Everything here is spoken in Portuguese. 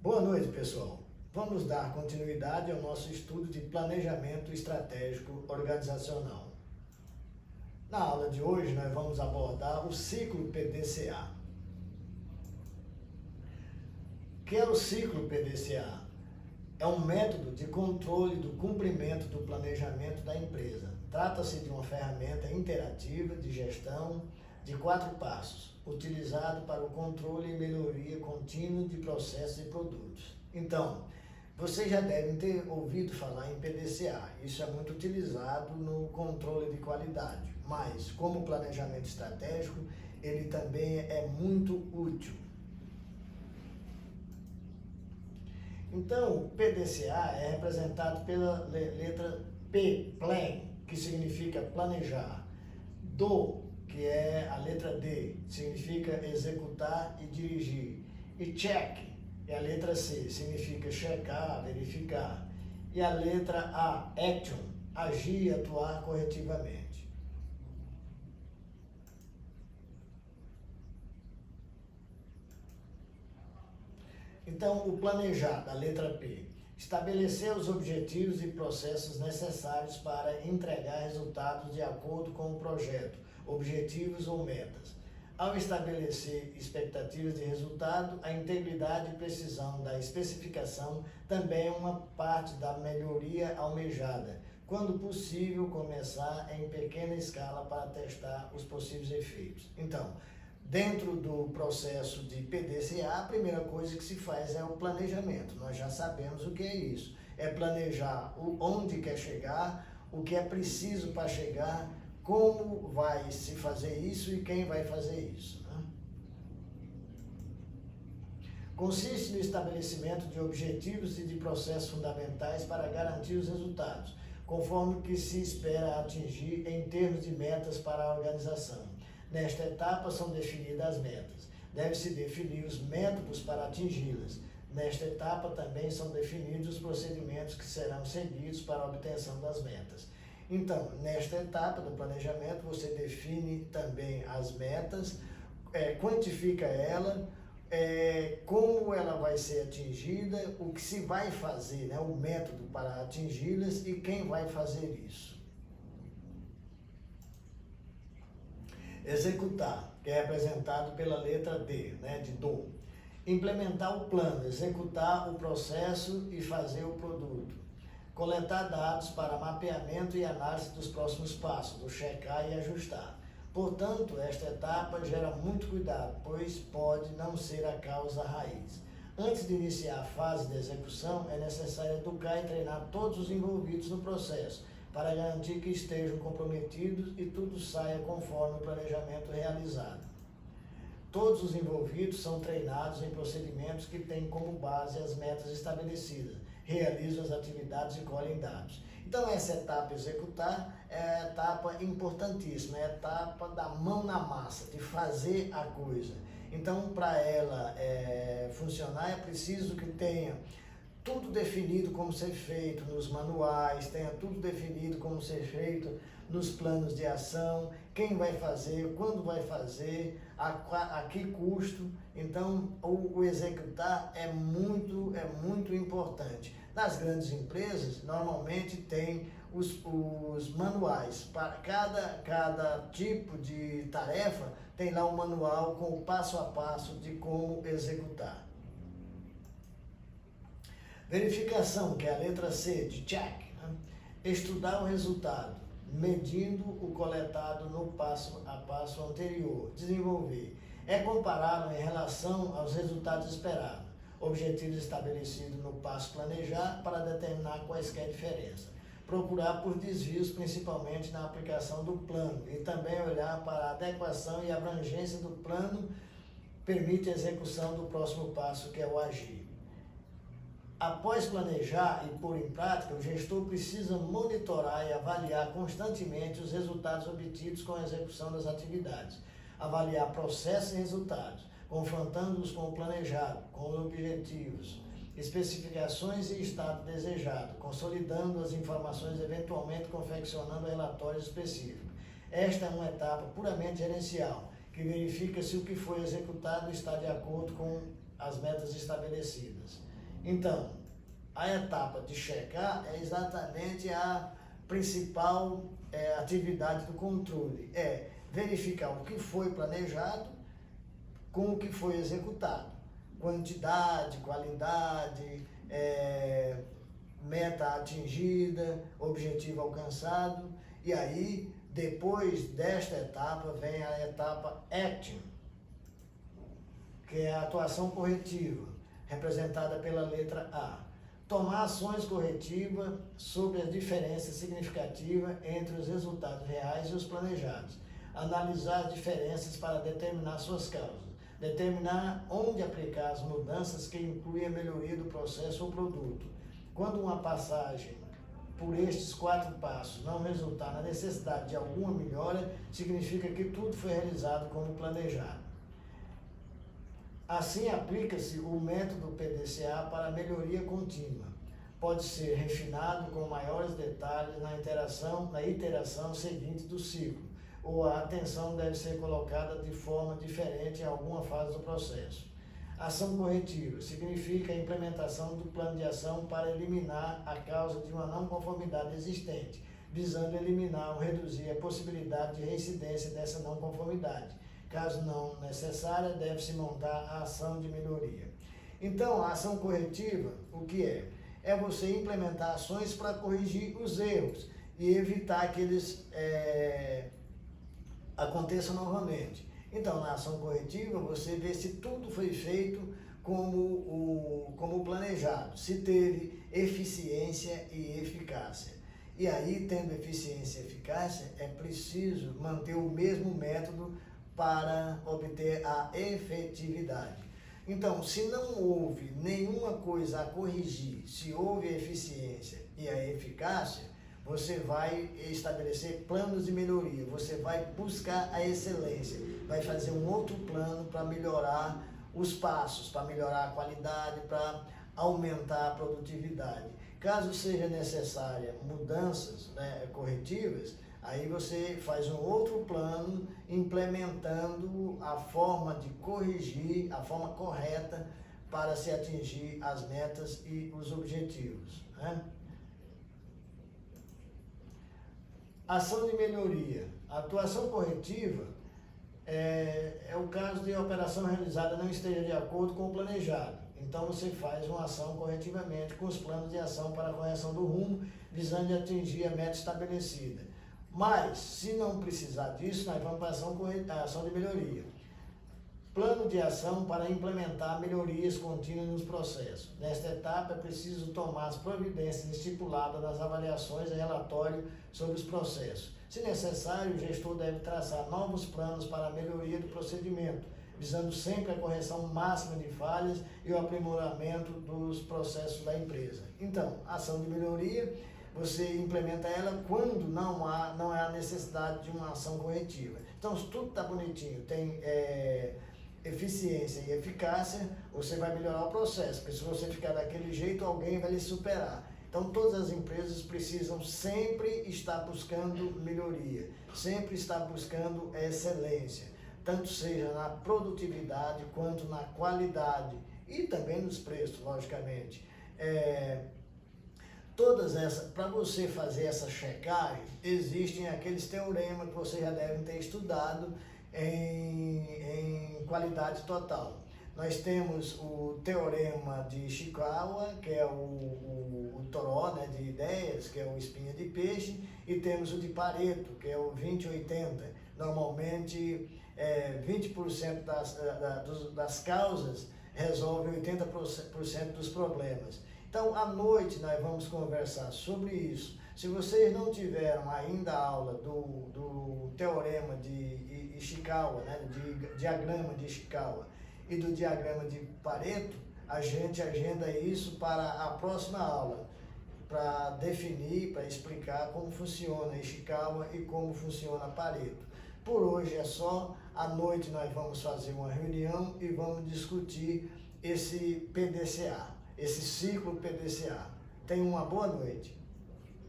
Boa noite, pessoal. Vamos dar continuidade ao nosso estudo de planejamento estratégico organizacional. Na aula de hoje, nós vamos abordar o ciclo PDCA. O que é o ciclo PDCA? É um método de controle do cumprimento do planejamento da empresa. Trata-se de uma ferramenta interativa de gestão de 4 passos, utilizado para o controle e melhoria contínua de processos e produtos. Então, vocês já devem ter ouvido falar em PDCA. Isso é muito utilizado no controle de qualidade, mas como planejamento estratégico, ele também é muito útil. Então, o PDCA é representado pela letra P, plan, que significa planejar, do, que é a letra D, significa executar e dirigir, e check, é a letra C, significa checar, verificar, e a letra A, action, agir e atuar corretivamente. Então, o planejar, da letra P, estabelecer os objetivos e processos necessários para entregar resultados de acordo com o projeto, objetivos ou metas. Ao estabelecer expectativas de resultado, a integridade e precisão da especificação também é uma parte da melhoria almejada. Quando possível, começar em pequena escala para testar os possíveis efeitos. Então, dentro do processo de PDCA, a primeira coisa que se faz é o planejamento. Nós já sabemos o que é isso. É planejar onde quer chegar, o que é preciso para chegar, como vai se fazer isso e quem vai fazer isso, né? Consiste no estabelecimento de objetivos e de processos fundamentais para garantir os resultados, conforme o que se espera atingir em termos de metas para a organização. Nesta etapa são definidas as metas. Deve-se definir os métodos para atingi-las. Nesta etapa também são definidos os procedimentos que serão seguidos para a obtenção das metas. Então, nesta etapa do planejamento, você define também as metas, quantifica ela, como ela vai ser atingida, o que se vai fazer, né, o método para atingi-las e quem vai fazer isso. Executar, que é representado pela letra D, né, de do. Implementar o plano, executar o processo e fazer o produto. Coletar dados para mapeamento e análise dos próximos passos, o checar e ajustar. Portanto, esta etapa gera muito cuidado, pois pode não ser a causa raiz. Antes de iniciar a fase de execução, é necessário educar e treinar todos os envolvidos no processo, para garantir que estejam comprometidos e tudo saia conforme o planejamento realizado. Todos os envolvidos são treinados em procedimentos que têm como base as metas estabelecidas, realizam as atividades e colhem dados. Então, essa etapa executar é a etapa importantíssima, é a etapa da mão na massa, de fazer a coisa. Então, para ela funcionar, é preciso que tenha tudo definido como ser feito nos manuais, tenha tudo definido como ser feito nos planos de ação, quem vai fazer, quando vai fazer, a que custo. Então, o executar é muito importante. Nas grandes empresas, normalmente tem os manuais. Para cada tipo de tarefa, tem lá um manual com o passo a passo de como executar. Verificação, que é a letra C, de check, né? Estudar o resultado, medindo o coletado no passo a passo anterior. Desenvolver, é compará-lo em relação aos resultados esperados. Objetivos estabelecidos no passo planejar para determinar quaisquer diferenças. Procurar por desvios, principalmente na aplicação do plano, e também olhar para a adequação e abrangência do plano, permite a execução do próximo passo, que é o agir. Após planejar e pôr em prática, o gestor precisa monitorar e avaliar constantemente os resultados obtidos com a execução das atividades, avaliar processos e resultados, confrontando-os com o planejado, com os objetivos, especificações e estado desejado, consolidando as informações, eventualmente confeccionando relatórios específicos. Esta é uma etapa puramente gerencial, que verifica se o que foi executado está de acordo com as metas estabelecidas. Então, a etapa de checar é exatamente a principal atividade do controle, é verificar o que foi planejado com o que foi executado, quantidade, qualidade, meta atingida, objetivo alcançado, e aí, depois desta etapa, vem a etapa action, que é a atuação corretiva, representada pela letra A. Tomar ações corretivas sobre as diferenças significativas entre os resultados reais e os planejados. Analisar as diferenças para determinar suas causas. Determinar onde aplicar as mudanças que incluem a melhoria do processo ou produto. Quando uma passagem por estes 4 passos não resultar na necessidade de alguma melhora, significa que tudo foi realizado como planejado. Assim, aplica-se o método PDCA para melhoria contínua. Pode ser refinado com maiores detalhes na iteração seguinte do ciclo, ou a atenção deve ser colocada de forma diferente em alguma fase do processo. Ação corretiva significa a implementação do plano de ação para eliminar a causa de uma não conformidade existente, visando eliminar ou reduzir a possibilidade de reincidência dessa não conformidade. Caso não necessária, deve-se montar a ação de melhoria. Então, a ação corretiva, o que é? É você implementar ações para corrigir os erros e evitar que eles aconteçam novamente. Então, na ação corretiva, você vê se tudo foi feito como planejado, se teve eficiência e eficácia. E aí, tendo eficiência e eficácia, é preciso manter o mesmo método para obter a efetividade. Então, se não houve nenhuma coisa a corrigir, se houve a eficiência e a eficácia, você vai estabelecer planos de melhoria, você vai buscar a excelência, vai fazer um outro plano para melhorar os passos, para melhorar a qualidade, para aumentar a produtividade. Caso seja necessária mudanças corretivas, aí você faz um outro plano implementando a forma de corrigir, a forma correta para se atingir as metas e os objetivos, né? Ação de melhoria. A atuação corretiva é o caso de a operação realizada não esteja de acordo com o planejado. Então você faz uma ação corretivamente com os planos de ação para a correção do rumo, visando atingir a meta estabelecida. Mas, se não precisar disso, nós vamos para a ação de melhoria. Plano de ação para implementar melhorias contínuas nos processos. Nesta etapa, é preciso tomar as providências estipuladas nas avaliações e relatório sobre os processos. Se necessário, o gestor deve traçar novos planos para a melhoria do procedimento, visando sempre a correção máxima de falhas e o aprimoramento dos processos da empresa. Então, ação de melhoria, você implementa ela quando não há necessidade de uma ação corretiva. Então, se tudo está bonitinho, tem eficiência e eficácia, você vai melhorar o processo, porque se você ficar daquele jeito, alguém vai lhe superar. Então, todas as empresas precisam sempre estar buscando melhoria, sempre estar buscando excelência, tanto seja na produtividade quanto na qualidade e também nos preços, logicamente. Todas essas, para você fazer essa checagem, existem aqueles teoremas que você já deve ter estudado em qualidade total. Nós temos o teorema de Ishikawa, que é o toró, né, de ideias, que é o espinha de peixe, e temos o de Pareto, que é o 20-80. Normalmente, 20% das causas resolve 80% dos problemas. Então, à noite nós vamos conversar sobre isso. Se vocês não tiveram ainda a aula do teorema de Ishikawa, né, de diagrama de Ishikawa e do diagrama de Pareto, a gente agenda isso para a próxima aula, para definir, para explicar como funciona Ishikawa e como funciona Pareto. Por hoje é só. À noite nós vamos fazer uma reunião e vamos discutir esse PDCA, esse ciclo PDCA. Tenha uma boa noite.